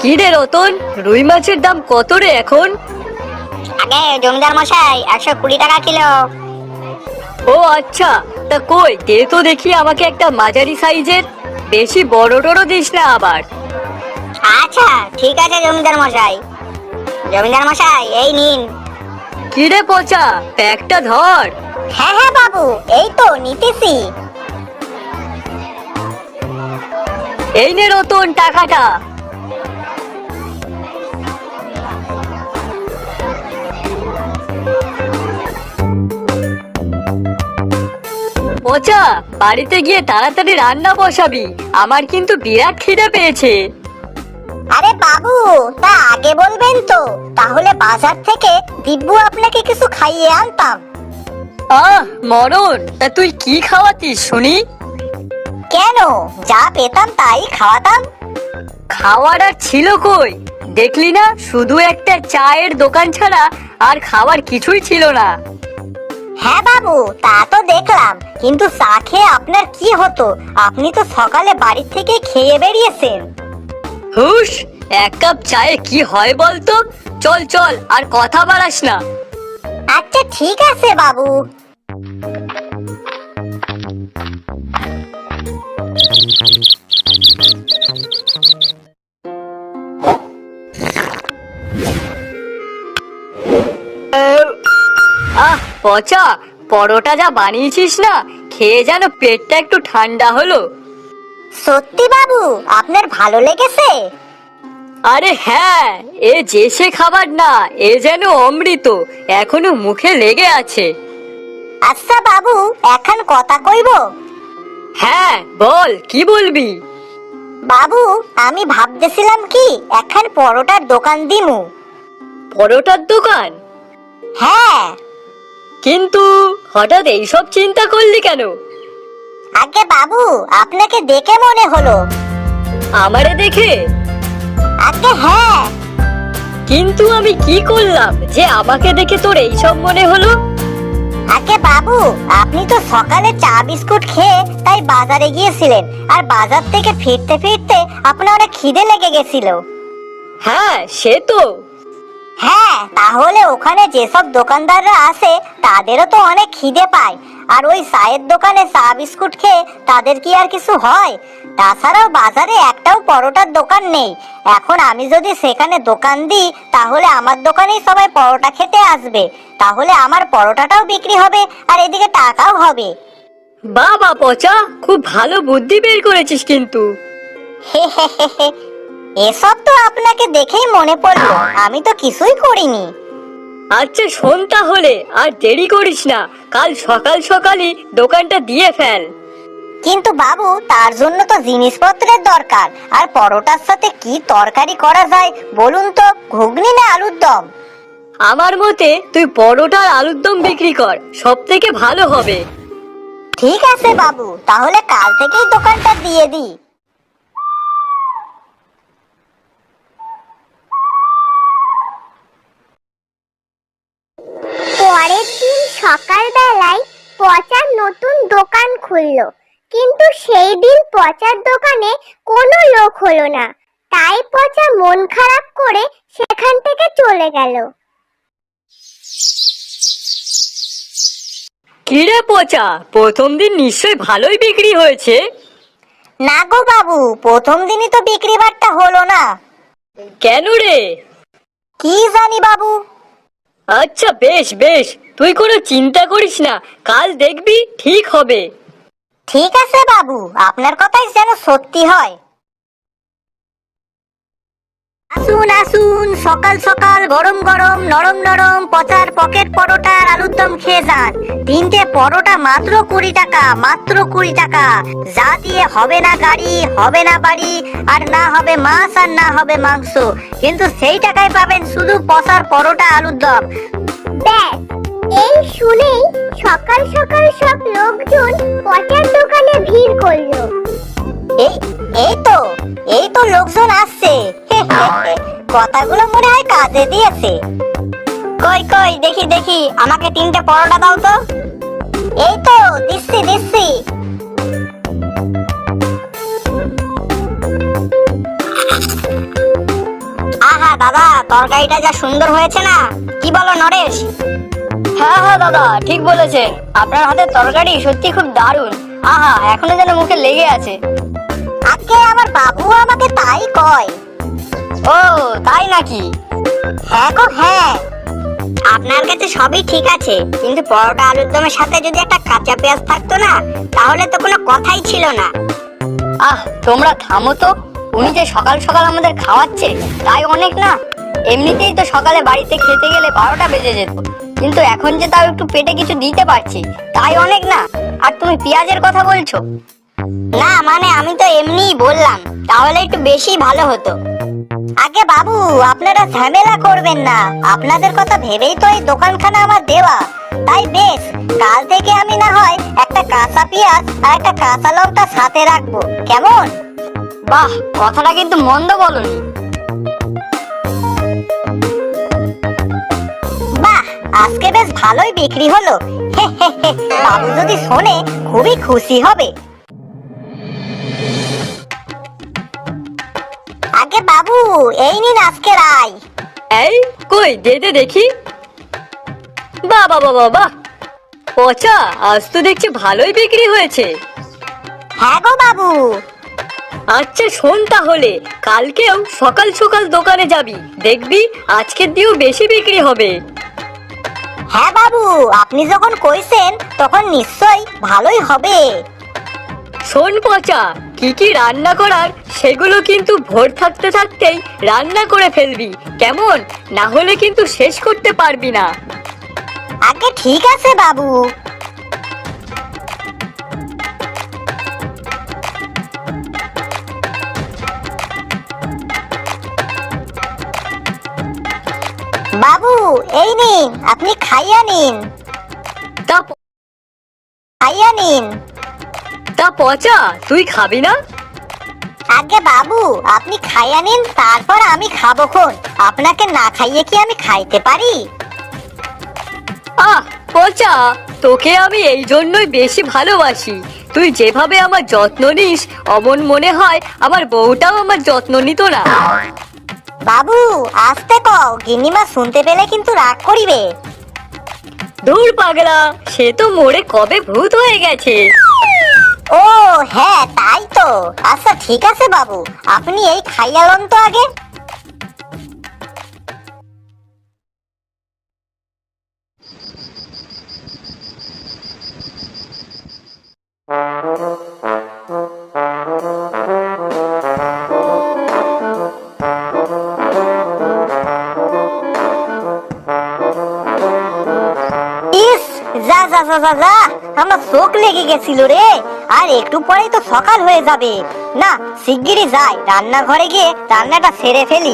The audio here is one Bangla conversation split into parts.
কি রে রতন, রুই মাছের দাম কত রে এখন? আগে জমিদার মশাই 120 টাকা কিলো। ও আচ্ছা, তা কই দে তো দেখি আমাকে একটা মাঝারি সাইজের, বেশি বড় টড়ো দিস না আবার। আচ্ছা ঠিক আছে জমিদার মশাই। জমিদার মশাই এই নিন। কি রে পচা, প্যাকটা ধর। হ্যাঁ হ্যাঁ বাবু, এই তো নিতেছি। এই নে রতন টাকাটা। পচা, বাড়িতে গিয়ে তাড়াতাড়ি রান্না বসাবি, আমার কিন্তু বিরাট খিদে পেয়েছে। আরে বাবু, তা আগে বলবেন তো, তাহলে বাজার থেকে দিব্যু আপনাকে কিছু খাইয়ে আনতাম। মরণ, তা তুই কি খাওয়াতিস শুনি? কেন, যা পেতাম তাই খাওয়াতাম। খাওয়ার আর ছিল কই? দেখলি না, শুধু একটা চায়ের দোকান ছাড়া আর খাওয়ার কিছুই ছিল না। হ্যাঁ বাবু, তা তো দেখলাম, কিন্তু চা খেয়ে আপনার কি হতো? আপনি তো সকালে বাড়ি থেকে খেয়ে বেরিয়েছেন। হুস, এক কাপ চায়ে কি হয় বলতো? চল চল, আর কথা বাড়াস না। আচ্ছা ঠিক আছে বাবু। পচা, পরোটা যা বানিয়েছিস না, খেয়ে যেন পেটটা একটু ঠান্ডা হলো। সত্যি বাবু, আপনার ভালো লেগেছে? আরে হ্যাঁ, এ যে সে খাবার না, এ যেন অমৃত, এখনো মুখে লেগে আছে। আচ্ছা বাবু, এখন কথা কইব। হ্যাঁ বল, কি বলবি? বাবু, আমি ভাবতেছিলাম কি এখন পরোটার দোকান দিমু। পরোটার দোকান? হ্যাঁ। কিন্তু হঠাৎ এইসব চিন্তা করলি কেন? আগে বাবু, আপনাকে দেখে মনে হলো। আমারে দেখে? আগে হ্যাঁ। কিন্তু আমি কি করলাম যে আমাকে দেখে তোর এইসব মনে হলো? আগে বাবু, আপনি তো সকালে চা বিস্কুট খেয়ে তাই বাজারে গিয়েছিলেন, আর বাজার থেকে ফিরতে ফিরতে আপনার অনেক খিদে লেগে গেছিল। হ্যাঁ সে তো। হ্যাঁ, তাহলে ওখানে যেসব দোকানদাররা আসে তাদেরও তো অনেক খিদে পায়, আর ওই চায়ের দোকানে চা বিস্কুট খেয়ে তাদের কি আর কিছু হয়? তাছাড়াও বাজারে একটাও পরোটার দোকান নেই। এখন আমি যদি সেখানে দোকান দিই, তাহলে আমার দোকানেই সবাই পরোটা খেতে আসবে, তাহলে আমার পরোটাটাও বিক্রি হবে আর এদিকে টাকাও হবে। বাবা পচা, খুব ভালো বুদ্ধি বের করেছিস কিন্তু। হে হে হে হে, এসব তো আপনাকে দেখেই মনে পড়লো, আমি তো কিছুই করিনি। আচ্ছা শোন তাহলে, আর দেরি করিস না, কাল সকাল সকালই দোকানটা দিয়ে ফেল। কিন্তু বাবু, তার জন্য তো জিনিসপত্রের দরকার, আর পরোটার সাথে কি তরকারি করা যায় বলুন তো? ঘুগনি না আলুর দম? আমার মতে তুই পরোটা আর আলুর দম বিক্রি কর, সব থেকে ভালো হবে। ঠিক আছে বাবু, তাহলে কাল থেকেই দোকানটা দিয়ে দিই। পরের দিন সকালবেলায় পচার নতুন দোকান খুললো, কিন্তু সেই দিন পচার দোকানে কোনো লোক হলো না। তাই পচা মন খারাপ করে সেখান থেকে চলে গেল। কি রে পচা, প্রথম দিন নিশ্চয়ই ভালোই বিক্রি হয়েছে? না গো বাবু, প্রথম দিনই তো বিক্রি বাট্টা হলো না। কেন রে? কি জানি বাবু। আচ্ছা বেশ বেশ, তুই কোনো চিন্তা করিস না, কাল দেখবি ঠিক হবে। ঠিক আছে বাবু, আপনার কথাই যেন সত্যি হয়। আসুন আসুন, সকাল সকাল গরম গরম নরম নরম পচার পকেট পরোটা আর আলুর দম খেয়ে যান। 3টে পরোটা মাত্র 20 টাকা, মাত্র 20 টাকা। যা দিয়ে হবে না গাড়ি, হবে না বাড়ি, আর না হবে মাছ আর না হবে মাংস, কিন্তু সেই টাকায় পাবেন শুধু পচার পরোটা আলুর দম। ব্যাস, এই শুনেই সকাল সকাল সব লোকজন পচার দোকানে ভিড় করলো। এই এই তো লোকজন আসছে। কথাগুলো মনে হয় কাজে দিয়েছে। কই কই, দেখি দেখি, আমাকে 3টে পরোটা দাও তো। এই তো দিচ্ছি দিচ্ছি। তরকারিটা যা সুন্দর হয়েছে না, কি বলো নরেশ? হ্যাঁ হ্যাঁ দাদা, ঠিক বলেছেন। আপনার হাতের তরকারি সত্যি খুব দারুণ। আহা, এখনো যেন মুখে লেগে আছে। আজকে আমার বাবু আমাকে তাই কয়। ও তাই নাকি? হ্যাঁ গো হ্যাঁ। আপনার কাছে সবই ঠিক আছে, কিন্তু পরোটা আলুর দমের সাথে যদি একটা কাঁচা পেঁয়াজ থাকতো না, তাহলে তো কোনো কথাই ছিল না। আহ, তোমরা থামো তো। উনি যে সকাল সকাল আমাদের খাওয়াচ্ছে তাই অনেক না? এমনিতেই তো সকালে বাড়িতে খেতে গেলে 12টা বেজে যেত, কিন্তু এখন যে তাও একটু পেটে কিছু দিতে পারছি তাই অনেক না? আর তুমি পেঁয়াজের কথা বলছো? না মানে আমি তো এমনিই বললাম, তাহলে একটু বেশি ভালো হতো। আগে বাবু, আপনারা ঝামেলা করবেন না, আপনাদের কথা ভেবেই তো এই দোকানখানা আমার দেওয়া। তাই বেশ, কাল থেকে আমি না হয় একটা কাঁচা পেঁয়াজ আর একটা কাঁচা লঙ্কা সাথে রাখবো, কেমন? বাহ, কথাটা কিন্তু মন্দ বলনি। বাহ, আজকে বেশ ভালোই বিক্রি হলো। হে হে হে, বাবু যদি শোনে খুবই খুশি হবে। আগে বাবু, এই নিন আজকের আয়। এই কই দে দে দেখি। বাহ বাহ বাহ বাহ, পচা, আজ তো দেখছি ভালোই বিক্রি হয়েছে। হ্যাঁ গো বাবু। আচ্ছা শোন, তাহলে কালকেও সকাল সকাল দোকানে যাবি, দেখবি আজকের দিয়েও বেশি বিক্রি হবে। হ্যাঁ বাবু, আপনি যখন কইছেন তখন নিশ্চয়ই ভালোই হবে। শোন পচা, কি কি রান্না করার সেগুলো কিন্তু ভোর থাকতে থাকতেই রান্না করে ফেলবি, কেমন? না হলে কিন্তু শেষ করতে পারবি না। আগে ঠিক আছে বাবু। বাবু এই নিন, আপনি খাইয়া নিন, তা খাইয়া নিন। তা পচা, তুই খাবি না? আগে বাবু, আপনি খাইয়া নিন, তারপর আমি খাবো খন। আপনাকে না খাইয়ে কি আমি খাইতে পারি? আহ পচা, তোকে আমি এই জন্যই বেশি ভালোবাসি। তুই যেভাবে আমার যত্ন নিস, অমন মনে হয় আমার বউটাও আমার যত্ন নিত না। বাবু আস্তে কও, গিন্নিমা শুনতে পেলে কিন্তু রাগ করিবে। ধুর পাগলা, সে তো মরে কবে ভূত হয়ে গেছে। ও হ্যাঁ তাই তো। আচ্ছা ঠিক আছে বাবু, আপনি এই খাইয়া লন তো আগে। ইস, যা যা যা যা যা, আমার চোখ লেগে গেছিল রে। আর একটু পরেই তো সকাল হয়ে যাবে। না, শিগগিরই যাই, রান্নাঘরে গিয়ে রান্নাটা সেরে ফেলি।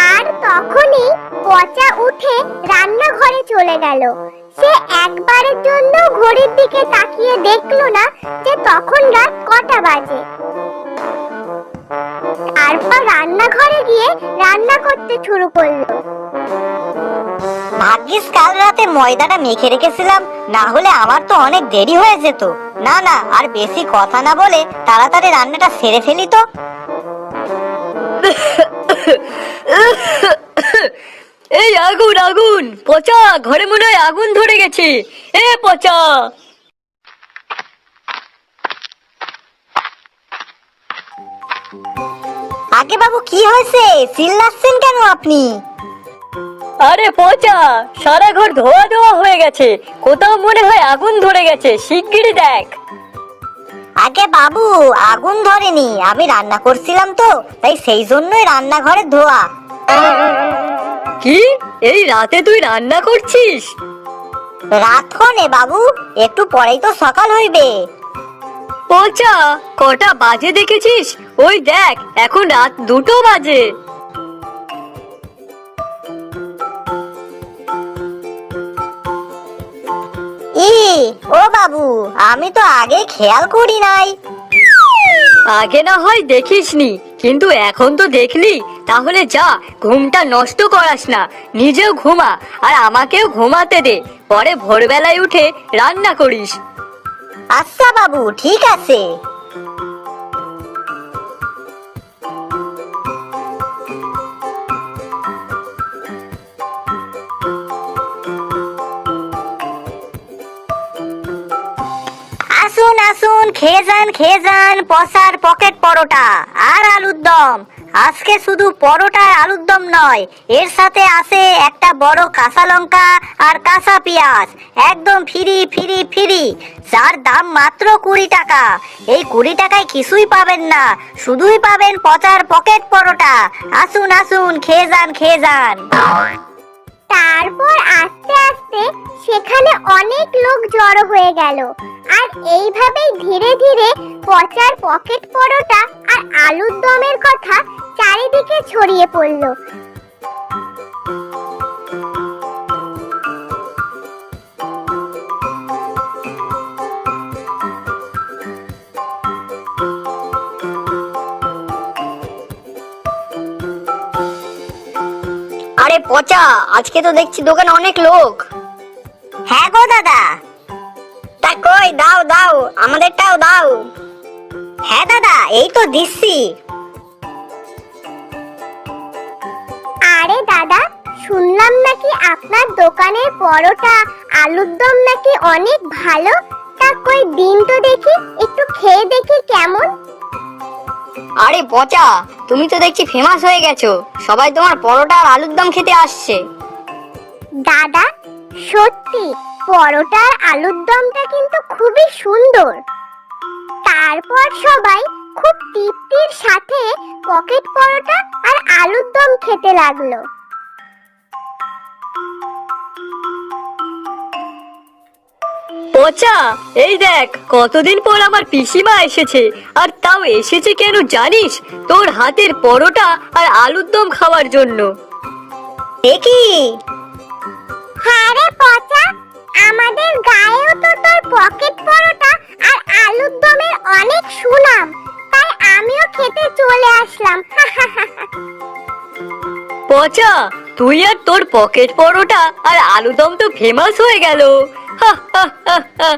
আর তখনই পচা উঠে রান্নাঘরে চলে গেল। সে একবারের জন্য ঘড়ির দিকে তাকিয়ে দেখলো না যে তখন রাত কটা বাজে। তারপর রান্নাঘরে গিয়ে রান্না করতে শুরু করলো। ভাগ্যিস কাল রাতে ময়দাটা মেখে রেখেছিলাম, না হলে আমার তো অনেক দেরি হয়ে যেত। না না, আর বেশি কথা না বলে তাড়াতাড়ি রান্নাটা সেরে ফেলি তো। এই আগুন আগুন, পচা, ঘরে মনে হয় আগুন ধরে গেছে। এ পচা! আগে বাবু কি হয়েছে, চিল্লাচ্ছেন কেন আপনি? আরে পচা, সারা ঘর ধোয়া ধোয়া হয়ে গেছে, কোথাও মনে হয় আগুন ধরে গেছে, শিগগিরই দেখ। আগে বাবু, আগুন ধরেনি, আমি রান্না করছিলাম তো, তাই সেই জন্যই রান্নাঘরে ধোয়া। কি, এই রাতে তুই রান্না করছিস? রাত হনে বাবু, একটু পরেই তো সকাল হইবে। পচা, কটা বাজে দেখেছিস? ওই দেখ, এখন রাত 2টো বাজে। ই ও বাবু, আমি তো আগে খেয়াল করি নাই। আগে না হয় দেখিসনি, কিন্তু এখন তো দেখলি। তাহলে যা, ঘুমটা নষ্ট করাস না, নিজেও ঘুমা আর আমাকেও ঘুমাতে দে, পরে ভোরবেলায় উঠে রান্না করিস। আচ্ছা বাবু, ঠিক আছে। আসুন আসুন, খেয়ে যান পচার পকেট পরোটা আর আলুর দম। আজকে শুধু পরোটা আর আলুর দম নয়, এর সাথে আছে একটা বড় কাঁচা লঙ্কা আর কাঁচা পেঁয়াজ, একদম ফ্রি ফ্রি ফ্রি, যার দাম মাত্র 20 টাকা। এই 20 টাকায় কিছুই পাবেন না, শুধুই পাবেন পচার পকেট পরোটা। আসুন আসুন, খেয়ে যান। তারপর আস্তে আস্তে সেখানে অনেক লোক জড়ো হয়ে গেল, আর এইভাবেই ধীরে ধীরে পচার পকেট পরোটা আর আলুর দমের কথা চারিদিকে ছড়িয়ে পড়ল। আরে পচা, আজকে তো দেখছি দোকানে অনেক লোক। হ্যাঁ গো দাদা। তা কই দাও দাও, আমাদেরটাও দাও। হ্যাঁ দাদা, এই তো দিচ্ছি। আরে দাদা, শুনলাম নাকি আপনার দোকানের পরোটা আলুর দম নাকি অনেক ভালো। তা কই দিন তো দেখি, একটু খেয়ে দেখি কেমন। আরে পচা, তুমি তো দেখছি ফেমাস হয়ে গেছো, সবাই তোমার পরোটা আর আলুর দম খেতে আসছে। দাদা, সত্যি পরোটা আর আলুর দমটা কিন্তু খুবই সুন্দর। তারপর সবাই খুব তৃপ্তির সাথে পকেট পরোটা আর আলুর দম খেতে লাগলো। পচা, এই দেখ কতদিন পর আমার পিসিমা এসেছে, আর তাও এসেছে কেন জানিস? তোর হাতের পরোটা আর আলুর দম খাওয়ার জন্য। দেখি। হ্যাঁ রে পচা, আমাদের গায়েও তো তোর পকেট পরোটা আর আলুর দমের অনেক সুনাম, তাই আমিও খেতে চলে আসলাম। পচা, তুই আর তোর পকেট পরোটা আর আলু দম তো ফেমাস হয়ে গেল। হা হা হা হা।